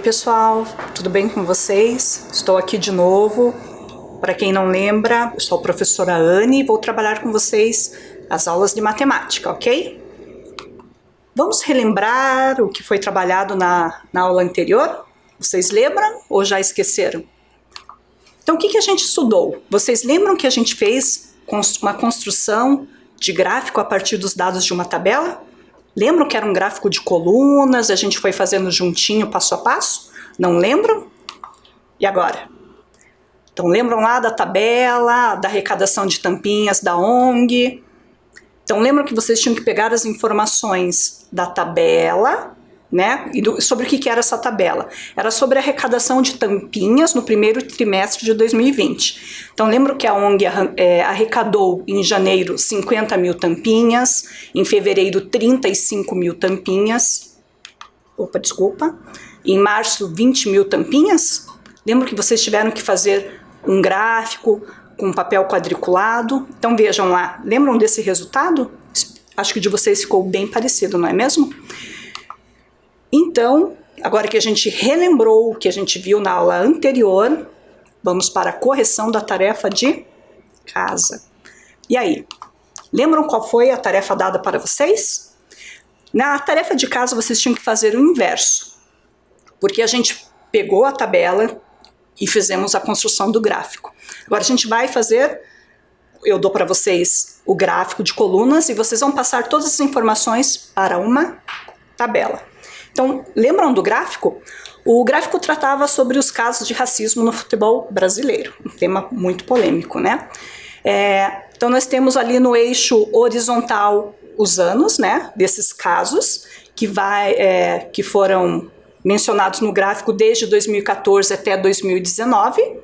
pessoal, tudo bem com vocês? Estou aqui de novo. Para quem não lembra, eu sou a professora Anne e vou trabalhar com vocês as aulas de matemática, ok? Vamos relembrar o que foi trabalhado na aula anterior? Vocês lembram ou já esqueceram? Então, o que a gente estudou? Vocês lembram que a gente fez uma construção de gráfico a partir dos dados de uma tabela? Lembram que era um gráfico de colunas, a gente foi fazendo juntinho, passo a passo? Não lembram? E agora? Então, lembram lá da tabela, da arrecadação de tampinhas da ONG? Então, lembram que vocês tinham que pegar as informações da tabela, né? E sobre o que era essa tabela? Era sobre a arrecadação de tampinhas no primeiro trimestre de 2020. Então, lembro que a ONG arrecadou em janeiro 50 mil tampinhas, em fevereiro 35 mil tampinhas, em março 20 mil tampinhas. Lembro que vocês tiveram que fazer um gráfico com papel quadriculado. Então, vejam lá, lembram desse resultado? Acho que de vocês ficou bem parecido, não é mesmo? Então, agora que a gente relembrou o que a gente viu na aula anterior, vamos para a correção da tarefa de casa. E aí, lembram qual foi a tarefa dada para vocês? Na tarefa de casa vocês tinham que fazer o inverso, porque a gente pegou a tabela e fizemos a construção do gráfico. Agora a gente vai fazer, eu dou para vocês o gráfico de colunas e vocês vão passar todas as informações para uma tabela. Então, lembram do gráfico? O gráfico tratava sobre os casos de racismo no futebol brasileiro, um tema muito polêmico, né? Então, nós temos ali no eixo horizontal os anos, né, desses casos, que foram mencionados no gráfico desde 2014 até 2019,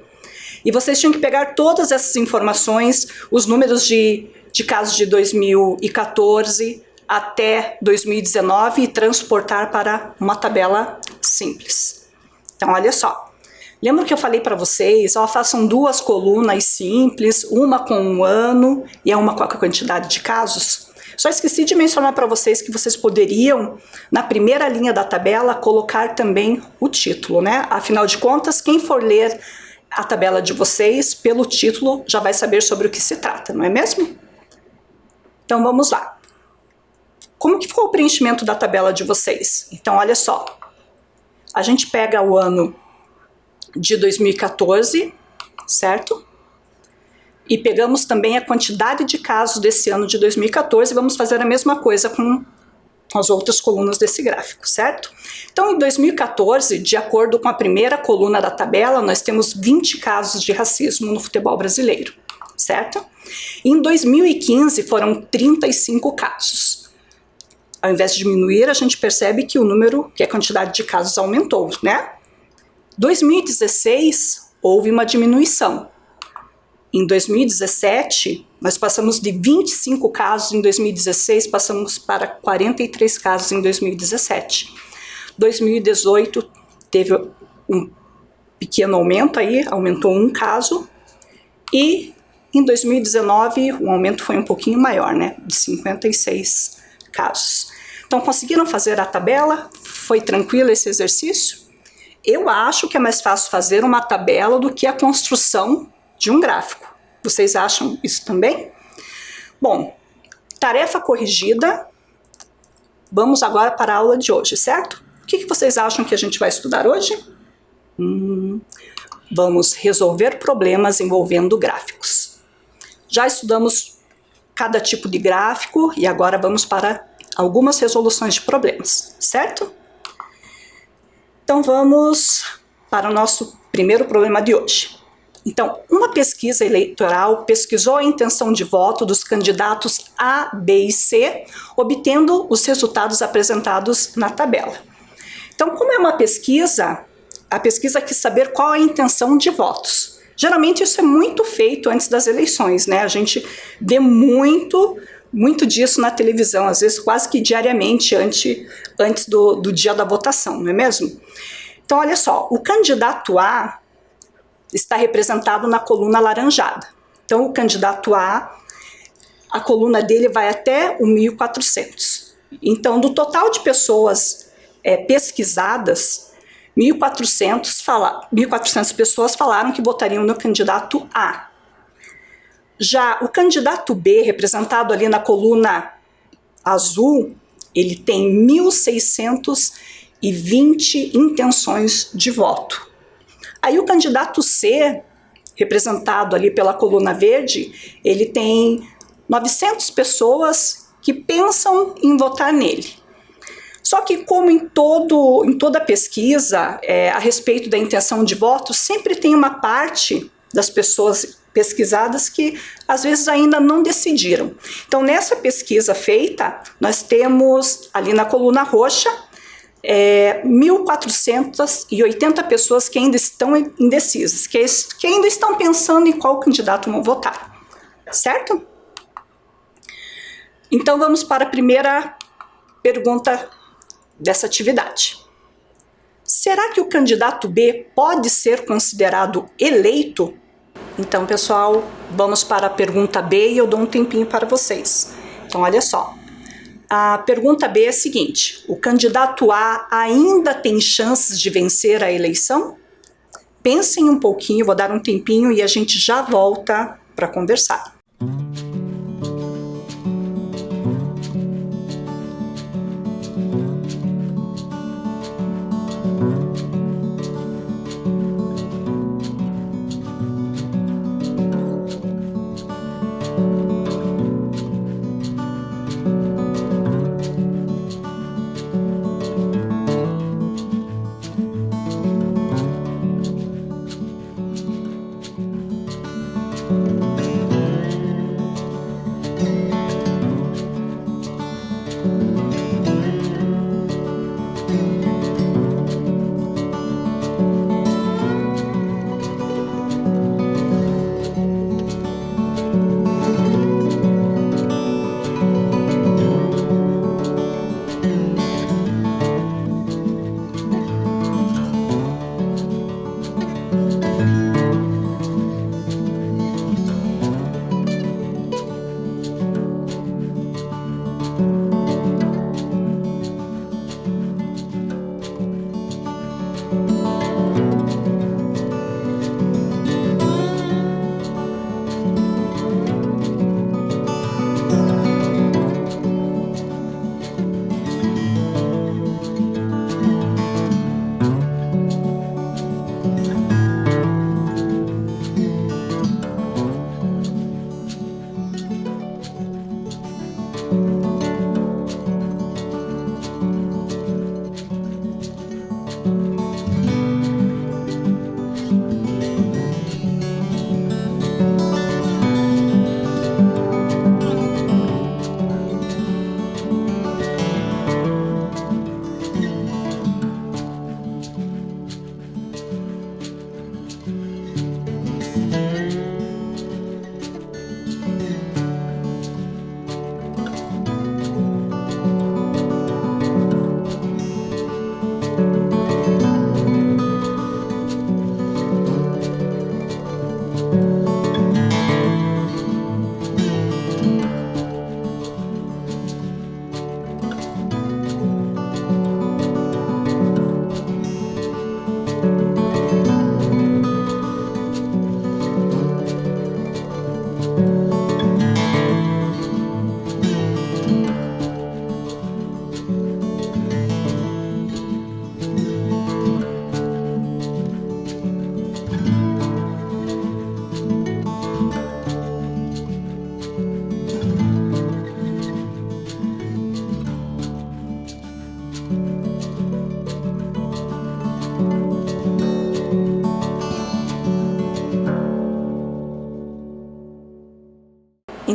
e vocês tinham que pegar todas essas informações, os números de casos de 2014 até 2019 e transportar para uma tabela simples. Então, olha só. Lembra que eu falei para vocês, façam duas colunas simples, uma com um ano e uma com a quantidade de casos? Só esqueci de mencionar para vocês que vocês poderiam, na primeira linha da tabela, colocar também o título, né? Afinal de contas, quem for ler a tabela de vocês, pelo título, já vai saber sobre o que se trata, não é mesmo? Então, vamos lá. Como que ficou o preenchimento da tabela de vocês? Então, olha só. A gente pega o ano de 2014, certo? E pegamos também a quantidade de casos desse ano de 2014 e vamos fazer a mesma coisa com as outras colunas desse gráfico, certo? Então, em 2014, de acordo com a primeira coluna da tabela, nós temos 20 casos de racismo no futebol brasileiro, certo? Em 2015, foram 35 casos. Ao invés de diminuir, a gente percebe que a quantidade de casos aumentou, né? 2016, houve uma diminuição. Em 2017, nós passamos de 25 casos em 2016, passamos para 43 casos em 2017. 2018, teve um pequeno aumento aí, aumentou um caso. E em 2019, o aumento foi um pouquinho maior, né? De 56 casos. Então, conseguiram fazer a tabela? Foi tranquilo esse exercício? Eu acho que é mais fácil fazer uma tabela do que a construção de um gráfico. Vocês acham isso também? Bom, tarefa corrigida. Vamos agora para a aula de hoje, certo? O que vocês acham que a gente vai estudar hoje? Vamos resolver problemas envolvendo gráficos. Já estudamos cada tipo de gráfico e agora vamos para algumas resoluções de problemas, certo? Então vamos para o nosso primeiro problema de hoje. Então, uma pesquisa eleitoral pesquisou a intenção de voto dos candidatos A, B e C, obtendo os resultados apresentados na tabela. Então, como é uma pesquisa, a pesquisa quis saber qual é a intenção de votos. Geralmente isso é muito feito antes das eleições, né? A gente vê muito disso na televisão, às vezes quase que diariamente antes do dia da votação, não é mesmo? Então, olha só, o candidato A está representado na coluna alaranjada. Então, o candidato A, a coluna dele vai até o 1.400. Então, do total de pessoas pesquisadas, 1.400 pessoas falaram que votariam no candidato A. Já o candidato B, representado ali na coluna azul, ele tem 1.620 intenções de voto. Aí o candidato C, representado ali pela coluna verde, ele tem 900 pessoas que pensam em votar nele. Só que como em toda pesquisa a respeito da intenção de voto, sempre tem uma parte das pessoas pesquisadas que às vezes ainda não decidiram. Então nessa pesquisa feita, nós temos ali na coluna roxa 1.480 pessoas que ainda estão indecisas, que ainda estão pensando em qual candidato vão votar, certo? Então vamos para a primeira pergunta dessa atividade. Será que o candidato B pode ser considerado eleito? Então, pessoal, vamos para a pergunta B e eu dou um tempinho para vocês. Então, olha só. A pergunta B é a seguinte: o candidato A ainda tem chances de vencer a eleição? Pensem um pouquinho, vou dar um tempinho e a gente já volta para conversar.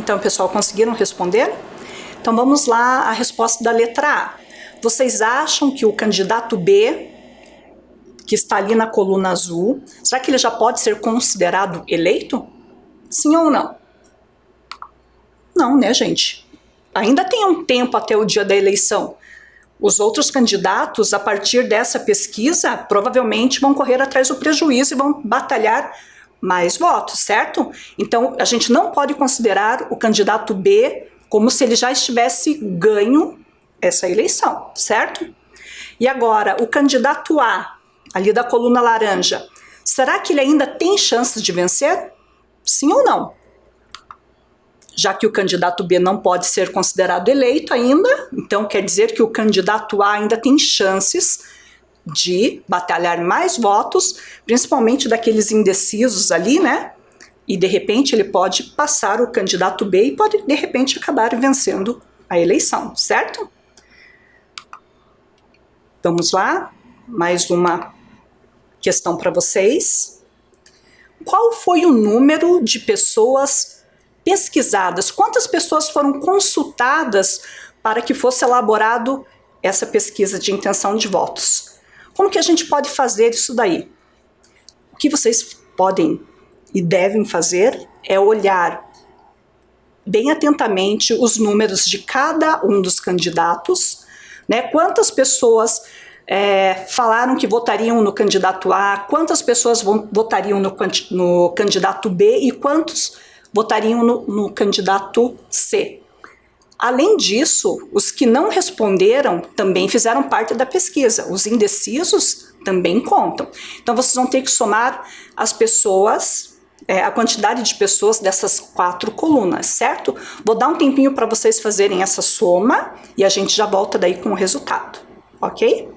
Então, pessoal, conseguiram responder? Então, vamos lá, a resposta da letra A. Vocês acham que o candidato B, que está ali na coluna azul, será que ele já pode ser considerado eleito? Sim ou não? Não, né, gente? Ainda tem um tempo até o dia da eleição. Os outros candidatos, a partir dessa pesquisa, provavelmente vão correr atrás do prejuízo e vão batalhar mais votos, certo? Então, a gente não pode considerar o candidato B como se ele já estivesse ganho essa eleição, certo? E agora, o candidato A, ali da coluna laranja, será que ele ainda tem chances de vencer? Sim ou não? Já que o candidato B não pode ser considerado eleito ainda, então quer dizer que o candidato A ainda tem chances de batalhar mais votos, principalmente daqueles indecisos ali, né? E de repente ele pode passar o candidato B e pode de repente acabar vencendo a eleição, certo? Vamos lá, mais uma questão para vocês. Qual foi o número de pessoas pesquisadas? Quantas pessoas foram consultadas para que fosse elaborado essa pesquisa de intenção de votos? Como que a gente pode fazer isso daí? O que vocês podem e devem fazer é olhar bem atentamente os números de cada um dos candidatos, né? Quantas pessoas falaram que votariam no candidato A, quantas pessoas votariam no candidato B e quantos votariam no candidato C. Além disso, os que não responderam também fizeram parte da pesquisa. Os indecisos também contam. Então vocês vão ter que somar as pessoas, a quantidade de pessoas dessas 4 colunas, certo? Vou dar um tempinho para vocês fazerem essa soma e a gente já volta daí com o resultado, ok?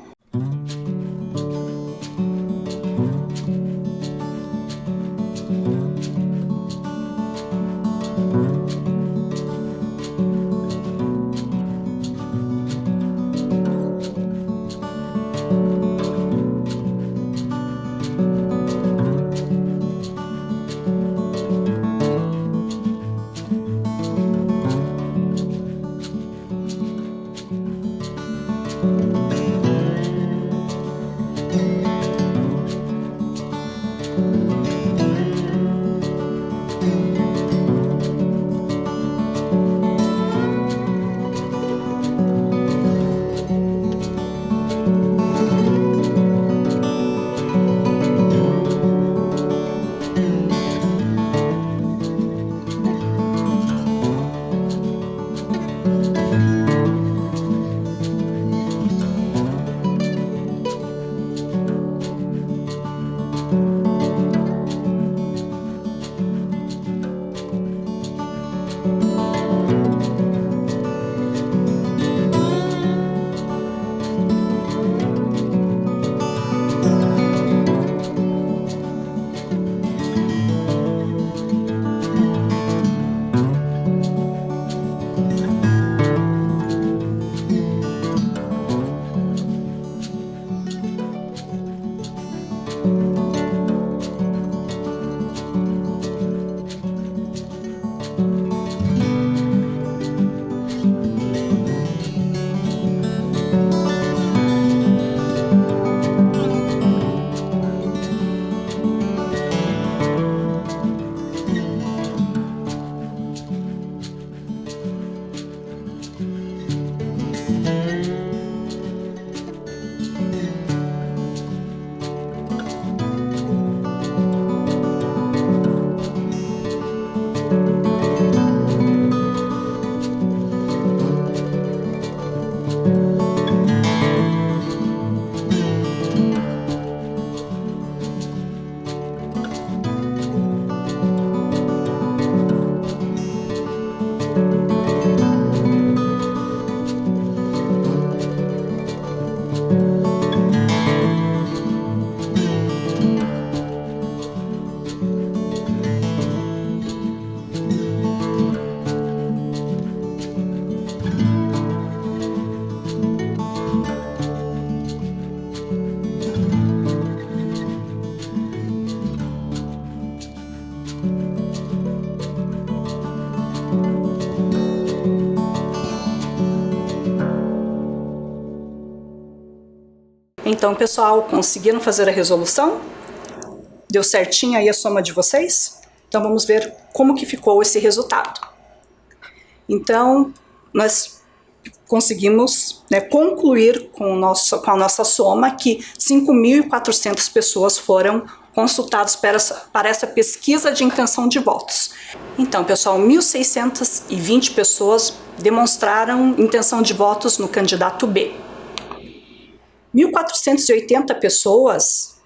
Então, pessoal, conseguiram fazer a resolução? Deu certinho aí a soma de vocês? Então, vamos ver como que ficou esse resultado. Então, nós conseguimos, né, concluir com a nossa soma que 5.400 pessoas foram consultadas para essa pesquisa de intenção de votos. Então, pessoal, 1.620 pessoas demonstraram intenção de votos no candidato B. 1.480 pessoas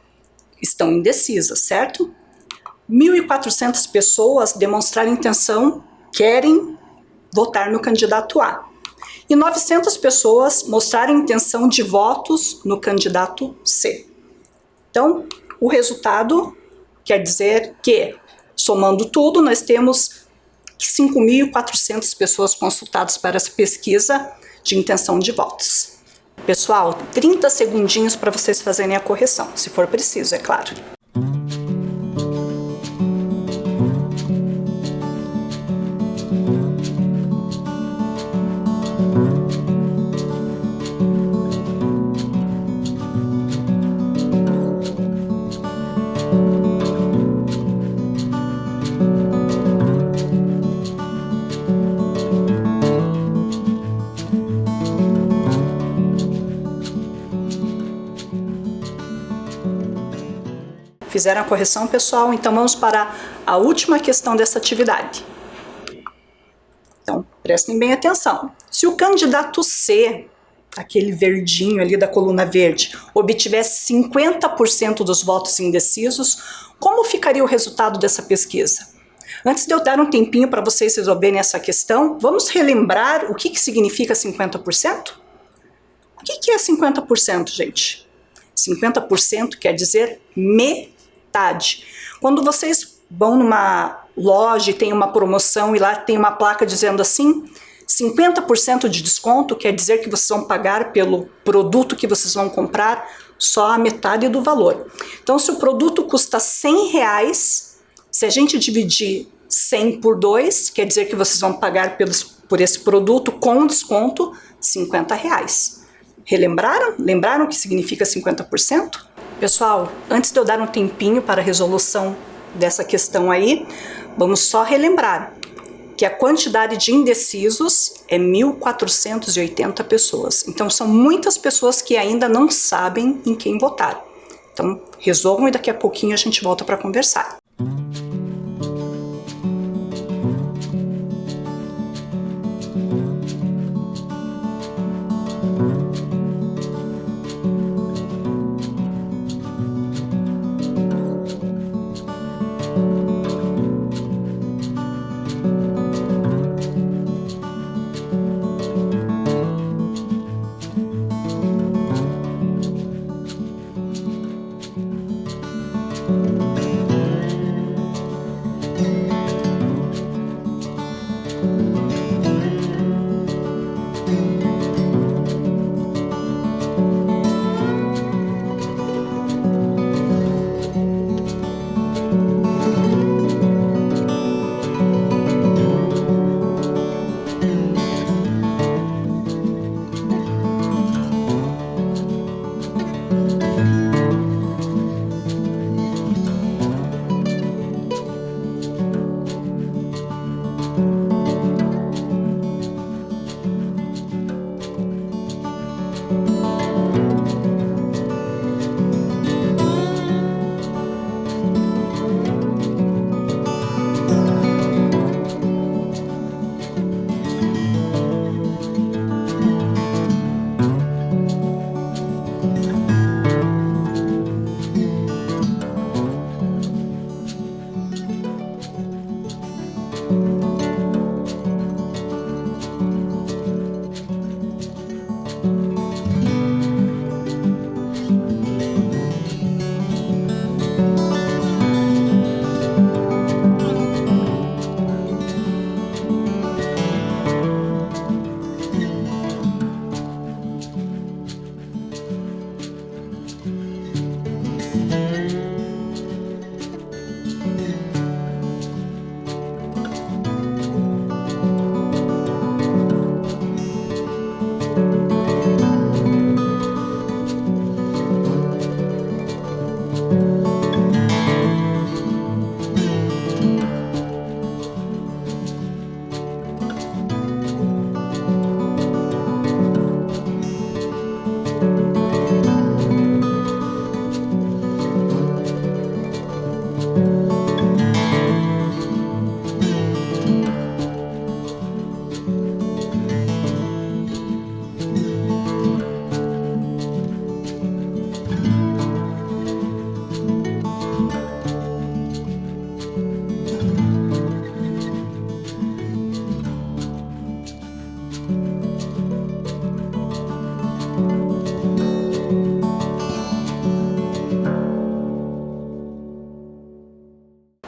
estão indecisas, certo? 1.400 pessoas demonstraram intenção, querem votar no candidato A. E 900 pessoas mostraram intenção de votos no candidato C. Então, o resultado quer dizer que, somando tudo, nós temos 5.400 pessoas consultadas para essa pesquisa de intenção de votos. Pessoal, 30 segundinhos para vocês fazerem a correção, se for preciso, é claro. Fizeram a correção, pessoal? Então vamos para a última questão dessa atividade. Então, prestem bem atenção. Se o candidato C, aquele verdinho ali da coluna verde, obtivesse 50% dos votos indecisos, como ficaria o resultado dessa pesquisa? Antes de eu dar um tempinho para vocês resolverem essa questão, vamos relembrar o que significa 50%? O que é 50%, gente? 50% quer dizer metade. Quando vocês vão numa loja e tem uma promoção e lá tem uma placa dizendo assim, 50% de desconto, quer dizer que vocês vão pagar pelo produto que vocês vão comprar só a metade do valor. Então, se o produto custa R$100, se a gente dividir 100 por 2, quer dizer que vocês vão pagar por esse produto com desconto R$50. Relembraram? Lembraram o que significa 50%? Pessoal, antes de eu dar um tempinho para a resolução dessa questão aí, vamos só relembrar que a quantidade de indecisos é 1.480 pessoas. Então, são muitas pessoas que ainda não sabem em quem votar. Então, resolvam e daqui a pouquinho a gente volta para conversar.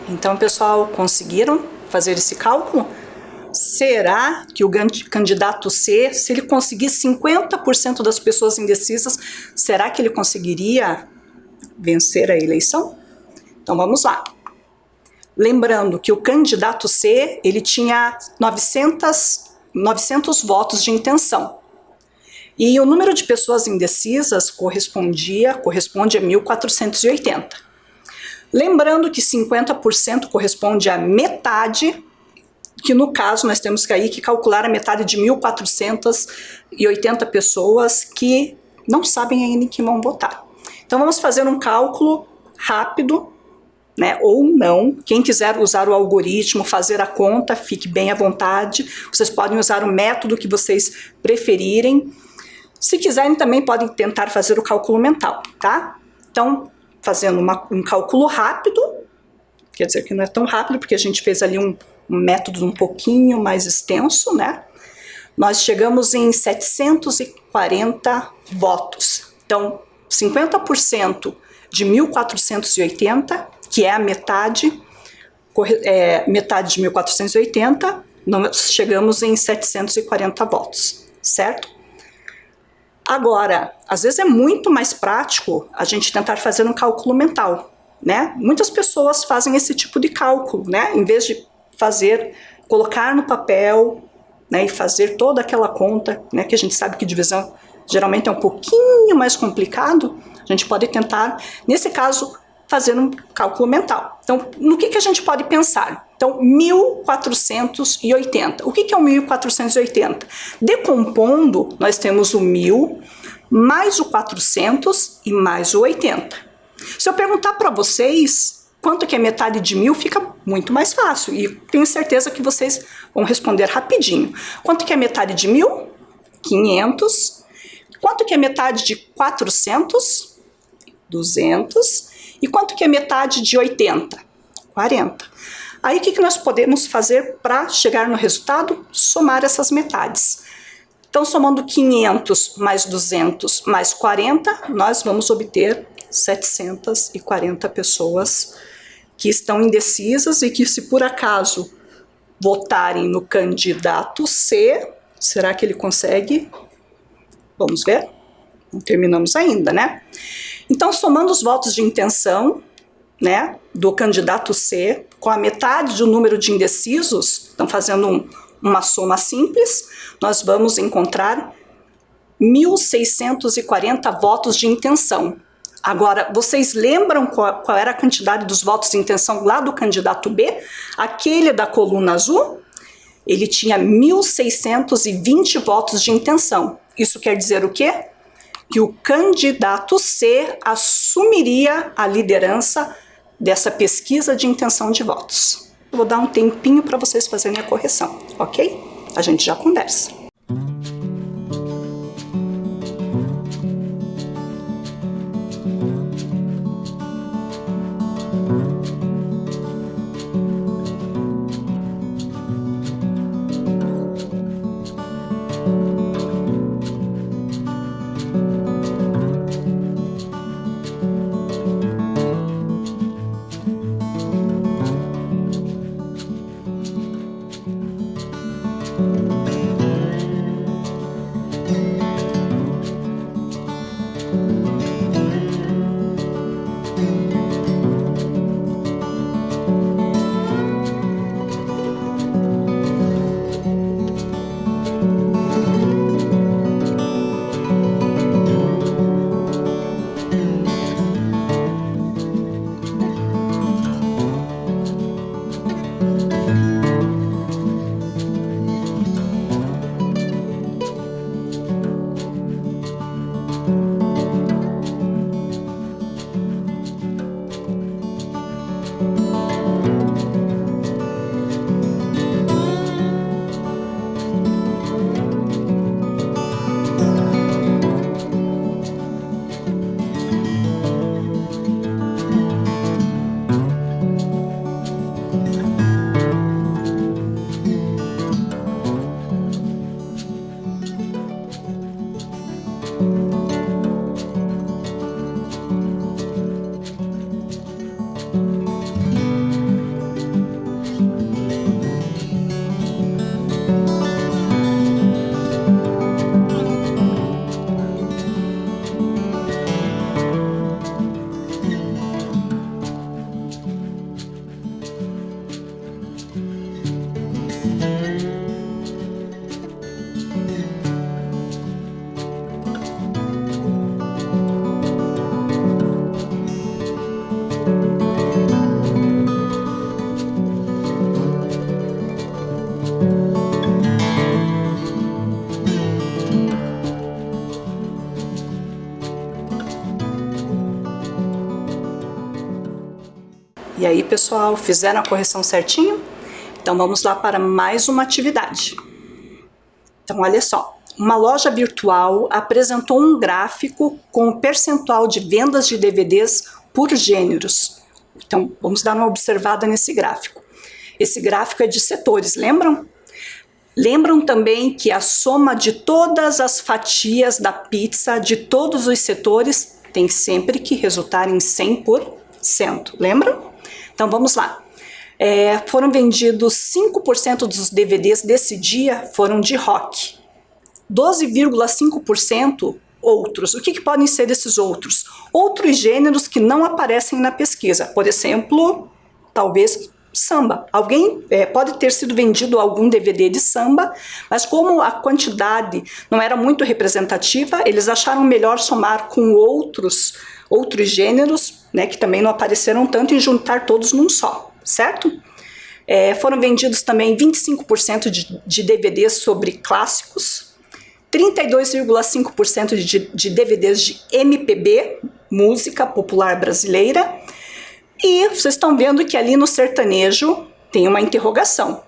Então, pessoal, conseguiram fazer esse cálculo? Será que o candidato C, se ele conseguir 50% das pessoas indecisas, será que ele conseguiria vencer a eleição? Então vamos lá. Lembrando que o candidato C, ele tinha 900 votos de intenção. E o número de pessoas indecisas corresponde a 1.480. Lembrando que 50% corresponde a metade, que no caso nós temos que calcular a metade de 1.480 pessoas que não sabem ainda em que vão votar. Então vamos fazer um cálculo rápido, né, ou não. Quem quiser usar o algoritmo, fazer a conta, fique bem à vontade. Vocês podem usar o método que vocês preferirem. Se quiserem também podem tentar fazer o cálculo mental, tá? Então, fazendo um cálculo rápido, quer dizer que não é tão rápido, porque a gente fez ali um método um pouquinho mais extenso, né? Nós chegamos em 740 votos. Então, 50% de 1.480, que é a metade, metade de 1.480, nós chegamos em 740 votos, certo? Agora, às vezes é muito mais prático a gente tentar fazer um cálculo mental, né? Muitas pessoas fazem esse tipo de cálculo, né? Em vez de colocar no papel, né, e fazer toda aquela conta, né, que a gente sabe que divisão geralmente é um pouquinho mais complicado, a gente pode tentar, nesse caso, fazer um cálculo mental. Então, no que a gente pode pensar? Então, 1.480. O que é o 1.480? Decompondo, nós temos o 1.000, mais o 400 e mais o 80. Se eu perguntar para vocês quanto que é metade de 1.000, fica muito mais fácil. E tenho certeza que vocês vão responder rapidinho. Quanto que é metade de 1.000? 500. Quanto que é metade de 400? 200. E quanto que é metade de 80? 40. Aí o que nós podemos fazer para chegar no resultado? Somar essas metades. Então, somando 500 mais 200 mais 40, nós vamos obter 740 pessoas que estão indecisas e que, se por acaso votarem no candidato C, será que ele consegue? Vamos ver? Não terminamos ainda, né? Então, somando os votos de intenção, né, do candidato C com a metade do número de indecisos, então fazendo uma soma simples, nós vamos encontrar 1.640 votos de intenção. Agora, vocês lembram qual era a quantidade dos votos de intenção lá do candidato B? Aquele da coluna azul? Ele tinha 1.620 votos de intenção. Isso quer dizer o quê? Que o candidato C assumiria a liderança dessa pesquisa de intenção de votos. Eu vou dar um tempinho para vocês fazerem a correção, ok? A gente já conversa. E aí, pessoal, fizeram a correção certinho? Então vamos lá para mais uma atividade. Então olha só, uma loja virtual apresentou um gráfico com o percentual de vendas de DVDs por gêneros. Então vamos dar uma observada nesse gráfico. Esse gráfico é de setores, lembram? Lembram também que a soma de todas as fatias da pizza de todos os setores tem sempre que resultar em 100%, lembram? Então vamos lá. Foram vendidos 5% dos DVDs desse dia foram de rock. 12,5% outros. O que podem ser esses outros? Outros gêneros que não aparecem na pesquisa. Por exemplo, talvez samba. Alguém pode ter sido vendido algum DVD de samba, mas como a quantidade não era muito representativa, eles acharam melhor somar com outros gêneros, né, que também não apareceram tanto, e juntar todos num só, certo? Foram vendidos também 25% de DVDs sobre clássicos, 32,5% de DVDs de MPB, música popular brasileira, e vocês estão vendo que ali no sertanejo tem uma interrogação.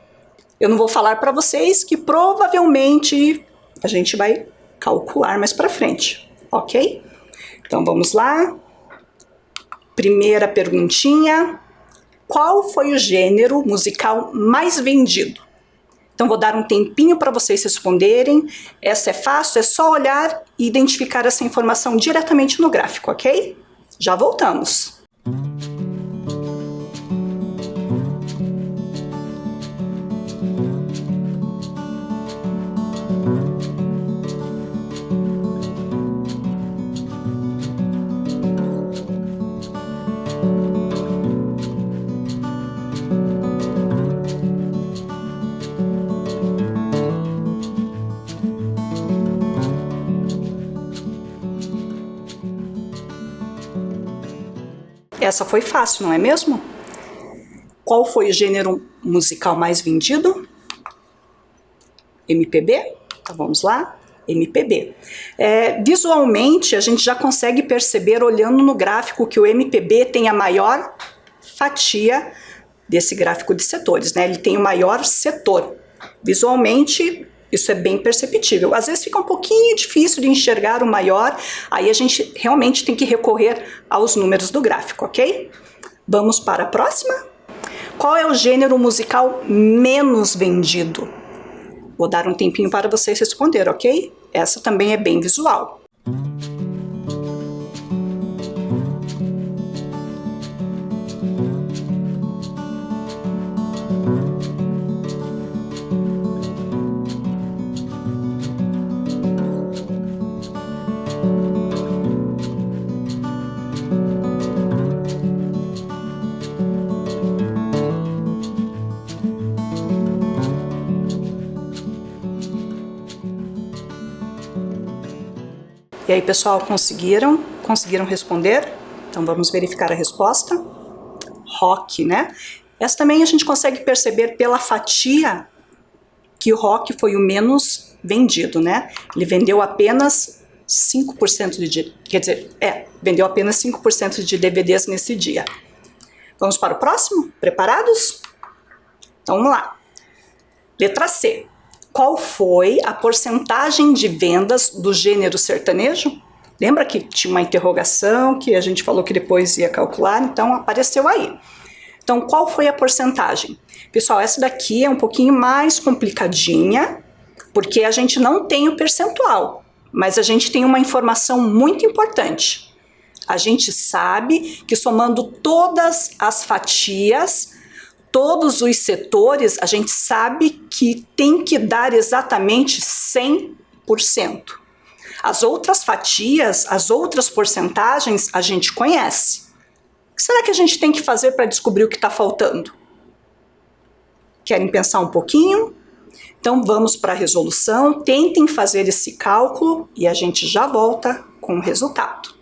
Eu não vou falar para vocês, que provavelmente a gente vai calcular mais para frente, ok? Então vamos lá. Primeira perguntinha. Qual foi o gênero musical mais vendido? Então vou dar um tempinho para vocês responderem. Essa é fácil, é só olhar e identificar essa informação diretamente no gráfico, ok? Já voltamos. Essa foi fácil, não é mesmo? Qual foi o gênero musical mais vendido? MPB? Então vamos lá. MPB. Visualmente, a gente já consegue perceber, olhando no gráfico, que o MPB tem a maior fatia desse gráfico de setores, né? Ele tem o maior setor. Visualmente, isso é bem perceptível. Às vezes fica um pouquinho difícil de enxergar o maior, aí a gente realmente tem que recorrer aos números do gráfico, ok? Vamos para a próxima? Qual é o gênero musical menos vendido? Vou dar um tempinho para vocês responderem, ok? Essa também é bem visual. E aí, pessoal, conseguiram responder? Então vamos verificar a resposta. Rock, né? Essa também a gente consegue perceber pela fatia que o rock foi o menos vendido, né? Ele vendeu apenas 5% vendeu apenas 5% de DVDs nesse dia. Vamos para o próximo? Preparados? Então vamos lá. Letra C. Qual foi a porcentagem de vendas do gênero sertanejo? Lembra que tinha uma interrogação que a gente falou que depois ia calcular, então apareceu aí. Então, qual foi a porcentagem? Pessoal, essa daqui é um pouquinho mais complicadinha, porque a gente não tem o percentual, mas a gente tem uma informação muito importante. A gente sabe que somando todas as fatias, todos os setores, a gente sabe que tem que dar exatamente 100%. As outras fatias, as outras porcentagens, a gente conhece. O que será que a gente tem que fazer para descobrir o que está faltando? Querem pensar um pouquinho? Então vamos para a resolução, tentem fazer esse cálculo e a gente já volta com o resultado.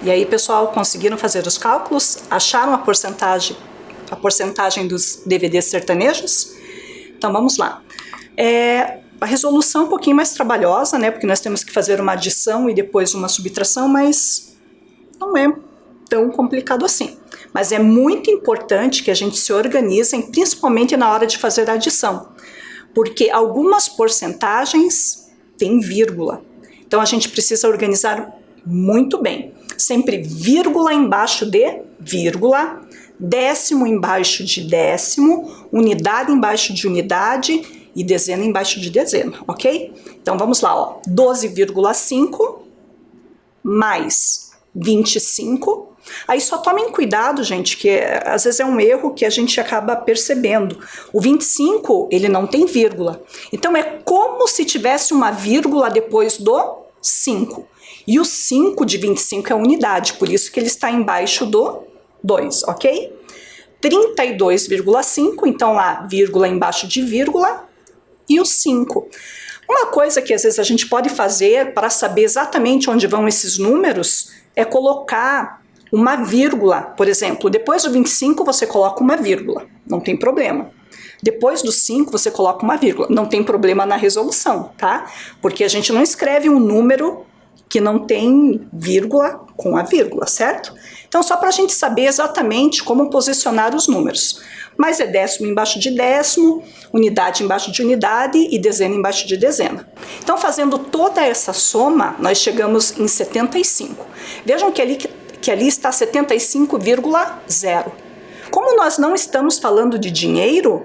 E aí, pessoal, conseguiram fazer os cálculos? Acharam a porcentagem dos DVDs sertanejos? Então vamos lá. A resolução é um pouquinho mais trabalhosa, né? Porque nós temos que fazer uma adição e depois uma subtração, mas não é tão complicado assim. Mas é muito importante que a gente se organize, principalmente na hora de fazer a adição, porque algumas porcentagens têm vírgula. Então a gente precisa organizar muito bem. Sempre vírgula embaixo de vírgula, décimo embaixo de décimo, unidade embaixo de unidade e dezena embaixo de dezena, ok? Então vamos lá, ó, 12,5 mais 25. Aí só tomem cuidado, gente, que às vezes é um erro que a gente acaba percebendo. O 25, ele não tem vírgula. Então é como se tivesse uma vírgula depois do 5. E o 5 de 25 é unidade, por isso que ele está embaixo do 2, ok? 32,5, então lá, vírgula embaixo de vírgula, e o 5. Uma coisa que às vezes a gente pode fazer para saber exatamente onde vão esses números é colocar uma vírgula, por exemplo, depois do 25 você coloca uma vírgula, não tem problema. Depois do 5 você coloca uma vírgula, não tem problema na resolução, tá? Porque a gente não escreve um número que não tem vírgula com a vírgula, certo? Então, só para a gente saber exatamente como posicionar os números. Mas é décimo embaixo de décimo, unidade embaixo de unidade e dezena embaixo de dezena. Então, fazendo toda essa soma, nós chegamos em 75. Vejam que ali está 75,0. Como nós não estamos falando de dinheiro,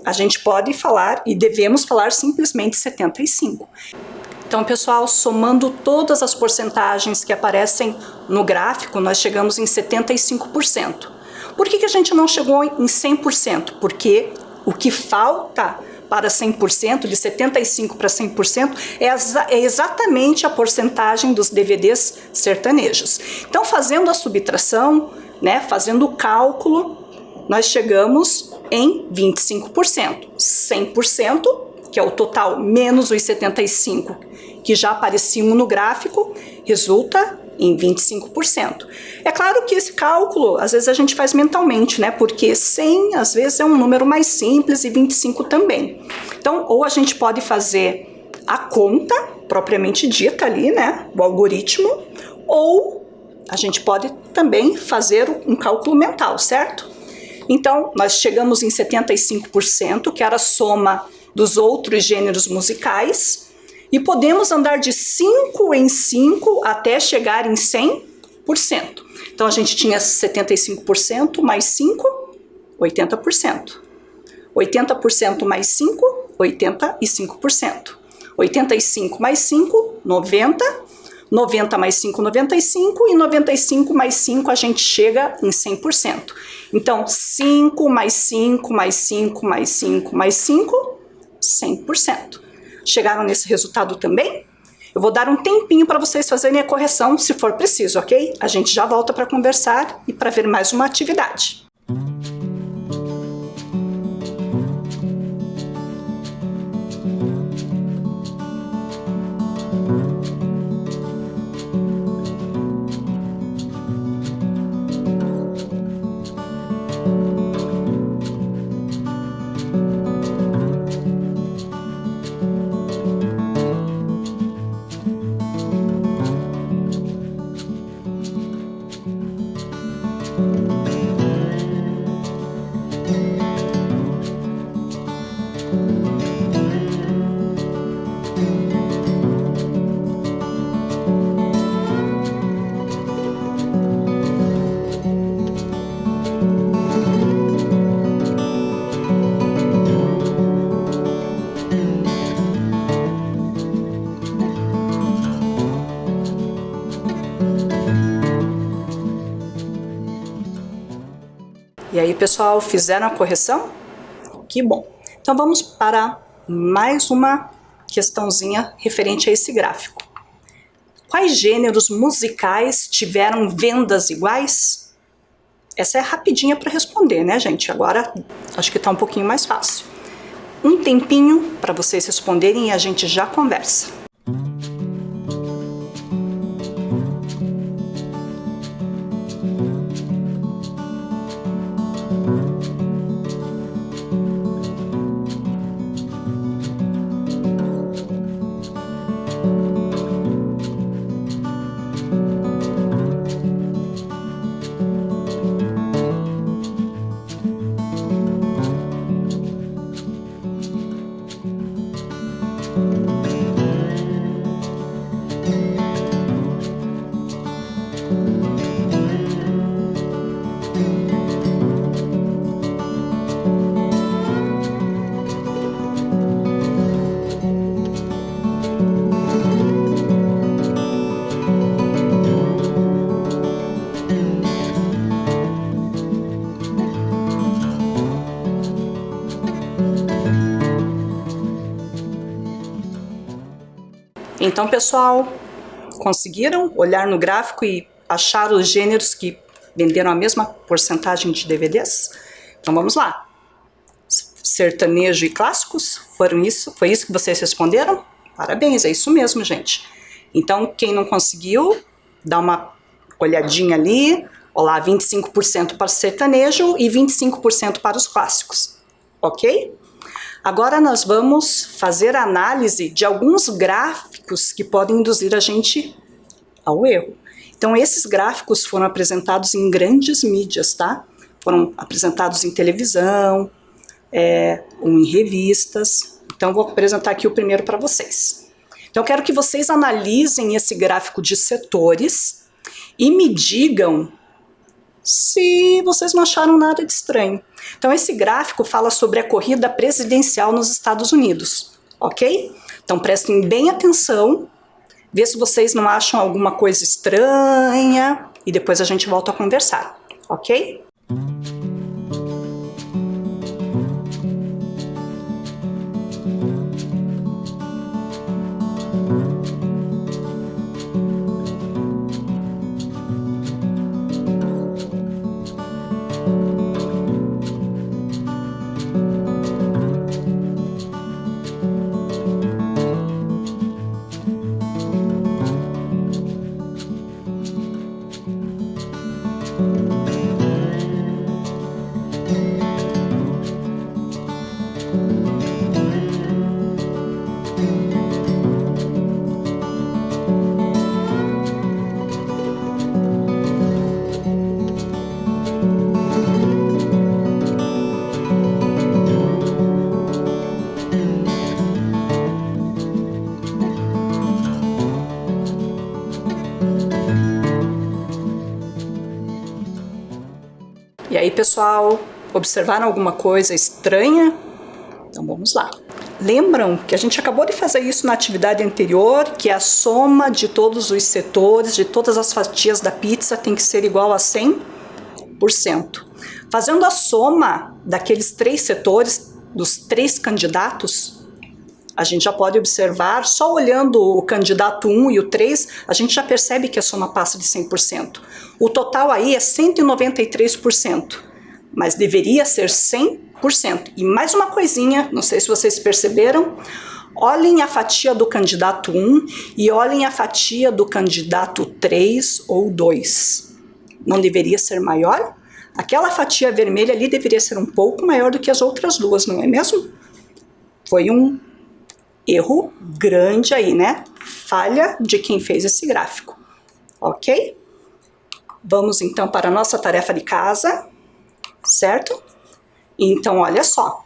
a gente pode falar e devemos falar simplesmente 75. Então, pessoal, somando todas as porcentagens que aparecem no gráfico, nós chegamos em 75%. Por que a gente não chegou em 100%? Porque o que falta para 100%, de 75% para 100%, é exatamente a porcentagem dos DVDs sertanejos. Então, fazendo a subtração, né, fazendo o cálculo, nós chegamos em 25%. 100%, que é o total, menos os 75%, que já apareciam no gráfico, resulta em 25%. É claro que esse cálculo, às vezes a gente faz mentalmente, né? Porque 100, às vezes, é um número mais simples e 25 também. Então, ou a gente pode fazer a conta, propriamente dita ali, né? O algoritmo, ou a gente pode também fazer um cálculo mental, certo? Então, nós chegamos em 75%, que era a soma dos outros gêneros musicais, e podemos andar de 5 em 5 até chegar em 100%. Então, a gente tinha 75% mais 5, 80%. 80% mais 5, 85%. 85 mais 5, 90. 90 mais 5, 95. E 95 mais 5, a gente chega em 100%. Então, 5 mais 5 mais 5 mais 5 mais 5, 100%. Chegaram nesse resultado também? Eu vou dar um tempinho para vocês fazerem a correção, se for preciso, ok? A gente já volta para conversar e para ver mais uma atividade. E aí, pessoal, fizeram a correção? Que bom! Então vamos para mais uma questãozinha referente a esse gráfico. Quais gêneros musicais tiveram vendas iguais? Essa é rapidinha para responder, né, gente? Agora acho que está um pouquinho mais fácil. Um tempinho para vocês responderem e a gente já conversa. Então, pessoal, conseguiram olhar no gráfico e achar os gêneros que venderam a mesma porcentagem de DVDs? Então vamos lá. Sertanejo e clássicos, foi isso que vocês responderam? Parabéns, é isso mesmo, gente. Então, quem não conseguiu, dá uma olhadinha ali. Olha lá, 25% para o sertanejo e 25% para os clássicos, ok? Agora nós vamos fazer a análise de alguns gráficos que podem induzir a gente ao erro. Então esses gráficos foram apresentados em grandes mídias, tá? Foram apresentados em televisão, ou em revistas. Então vou apresentar aqui o primeiro para vocês. Então eu quero que vocês analisem esse gráfico de setores e me digam se vocês não acharam nada de estranho. Então esse gráfico fala sobre a corrida presidencial nos Estados Unidos, ok? Então prestem bem atenção, vê se vocês não acham alguma coisa estranha e depois a gente volta a conversar, ok? E aí, pessoal, observaram alguma coisa estranha? Então vamos lá. Lembram que a gente acabou de fazer isso na atividade anterior, que a soma de todos os setores, de todas as fatias da pizza tem que ser igual a 100%. Fazendo a soma daqueles 3 setores, dos 3 candidatos, a gente já pode observar, só olhando o candidato 1 e o 3, a gente já percebe que a soma passa de 100%. O total aí é 193%, mas deveria ser 100%. E mais uma coisinha, não sei se vocês perceberam, olhem a fatia do candidato 1 e olhem a fatia do candidato 3 ou 2. Não deveria ser maior? Aquela fatia vermelha ali deveria ser um pouco maior do que as outras duas, não é mesmo? Foi um erro grande aí, né? Falha de quem fez esse gráfico, ok? Vamos então para a nossa tarefa de casa, certo? Então, olha só,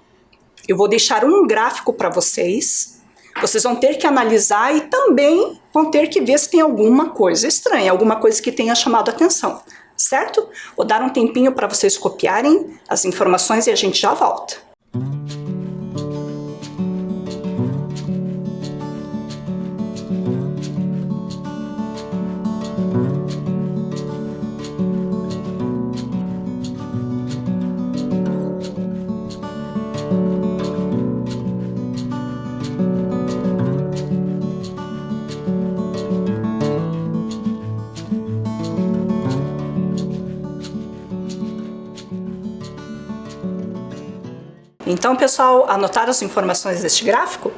eu vou deixar um gráfico para vocês, vocês vão ter que analisar e também vão ter que ver se tem alguma coisa estranha, alguma coisa que tenha chamado a atenção, certo? Vou dar um tempinho para vocês copiarem as informações e a gente já volta. Então, pessoal, anotaram as informações deste gráfico?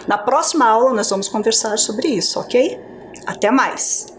Na próxima aula nós vamos conversar sobre isso, ok? Até mais!